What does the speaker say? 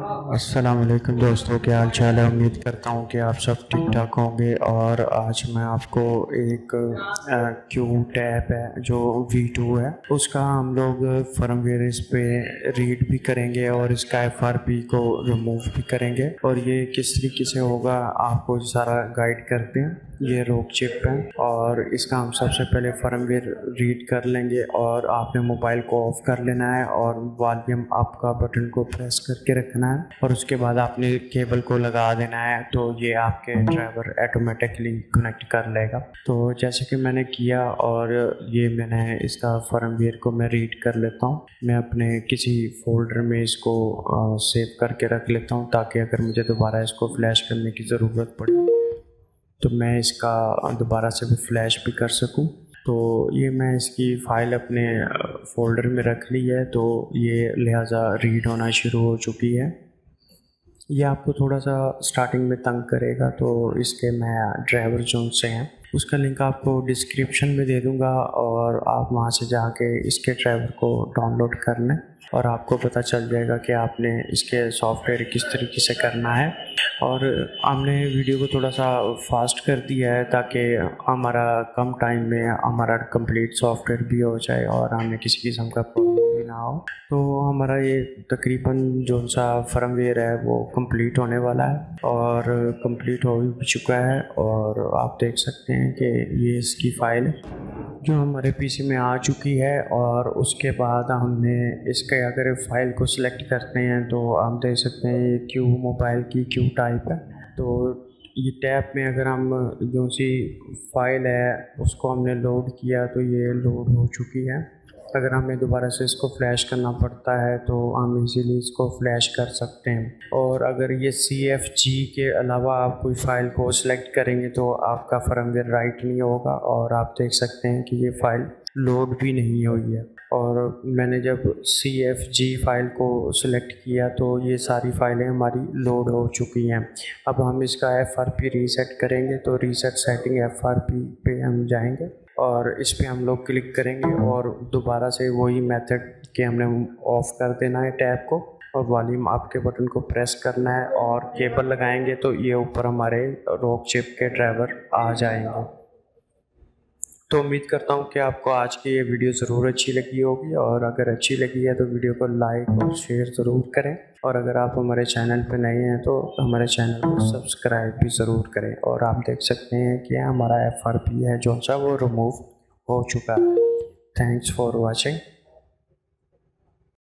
अस्सलाम वालेकुम दोस्तों, क्या हाल चाल है। उम्मीद करता हूँ कि आप सब ठीक ठाक होंगे। और आज मैं आपको एक क्यू टैब है जो V2 है, उसका हम लोग फर्मवेयर इस पे रीड भी करेंगे और इसका FRP को रिमूव भी करेंगे। और ये किस तरीके से होगा आपको सारा गाइड करते हैं। ये रोक चिप है और इसका हम सबसे पहले फर्मवेयर रीड कर लेंगे और आपने मोबाइल को ऑफ कर लेना है और वॉल्यूम अप का बटन को प्रेस करके रखना है और उसके बाद आपने केबल को लगा देना है, तो ये आपके ड्राइवर ऑटोमेटिकली कनेक्ट कर लेगा। तो जैसे कि मैंने किया और ये मैंने इसका फर्मवेयर को मैं रीड कर लेता हूँ। मैं अपने किसी फोल्डर में इसको सेव करके रख लेता हूँ ताकि अगर मुझे दोबारा इसको फ्लैश करने की ज़रूरत पड़े तो मैं इसका दोबारा से भी फ्लैश भी कर सकूं। तो ये मैं इसकी फ़ाइल अपने फ़ोल्डर में रख ली है, तो ये लिहाजा रीड होना शुरू हो चुकी है। ये आपको थोड़ा सा स्टार्टिंग में तंग करेगा, तो इसके मैं ड्राइवर जोन से हैं उसका लिंक आपको डिस्क्रिप्शन में दे दूंगा और आप वहां से जाके इसके ड्राइवर को डाउनलोड कर लें और आपको पता चल जाएगा कि आपने इसके सॉफ्टवेयर किस तरीके से करना है। और हमने वीडियो को थोड़ा सा फास्ट कर दिया है ताकि हमारा कम टाइम में हमारा कंप्लीट सॉफ्टवेयर भी हो जाए और हमें किसी किस्म का प्रॉब्लम भी ना हो। तो हमारा ये तकरीबन जो सा फर्मवेयर है वो कंप्लीट होने वाला है और कंप्लीट हो भी चुका है। और आप देख सकते हैं कि ये इसकी फ़ाइल जो हमारे पीसी में आ चुकी है। और उसके बाद हमने इसके अगर फाइल को सिलेक्ट करते हैं तो हम देख सकते हैं ये क्यू मोबाइल की क्यू टाइप है। तो ये टैब में अगर हम जो सी फाइल है उसको हमने लोड किया तो ये लोड हो चुकी है। अगर हमें दोबारा से इसको फ्लैश करना पड़ता है तो हम इजीली इसको फ्लैश कर सकते हैं। और अगर ये CFG के अलावा आप कोई फ़ाइल को सिलेक्ट करेंगे तो आपका फर्मवेयर राइट नहीं होगा और आप देख सकते हैं कि ये फ़ाइल लोड भी नहीं हुई है। और मैंने जब CFG फ़ाइल को सिलेक्ट किया तो ये सारी फ़ाइलें हमारी लोड हो चुकी हैं। अब हम इसका FRP रीसेट करेंगे, तो रीसेट सेटिंग FRP पे हम जाएंगे और इस पे हम लोग क्लिक करेंगे और दोबारा से वही मेथड कि हमने ऑफ़ कर देना है टैब को और वॉल्यूम अप के बटन को प्रेस करना है और केबल लगाएंगे तो ये ऊपर हमारे रोक चिप के ड्राइवर आ जाएंगे। तो उम्मीद करता हूँ कि आपको आज की ये वीडियो ज़रूर अच्छी लगी होगी और अगर अच्छी लगी है तो वीडियो को लाइक और शेयर ज़रूर करें। और अगर आप हमारे चैनल पर नए हैं तो हमारे चैनल को सब्सक्राइब भी ज़रूर करें। और आप देख सकते हैं कि हमारा FRP है जो सा वो रिमूव हो चुका है। Thanks for watching.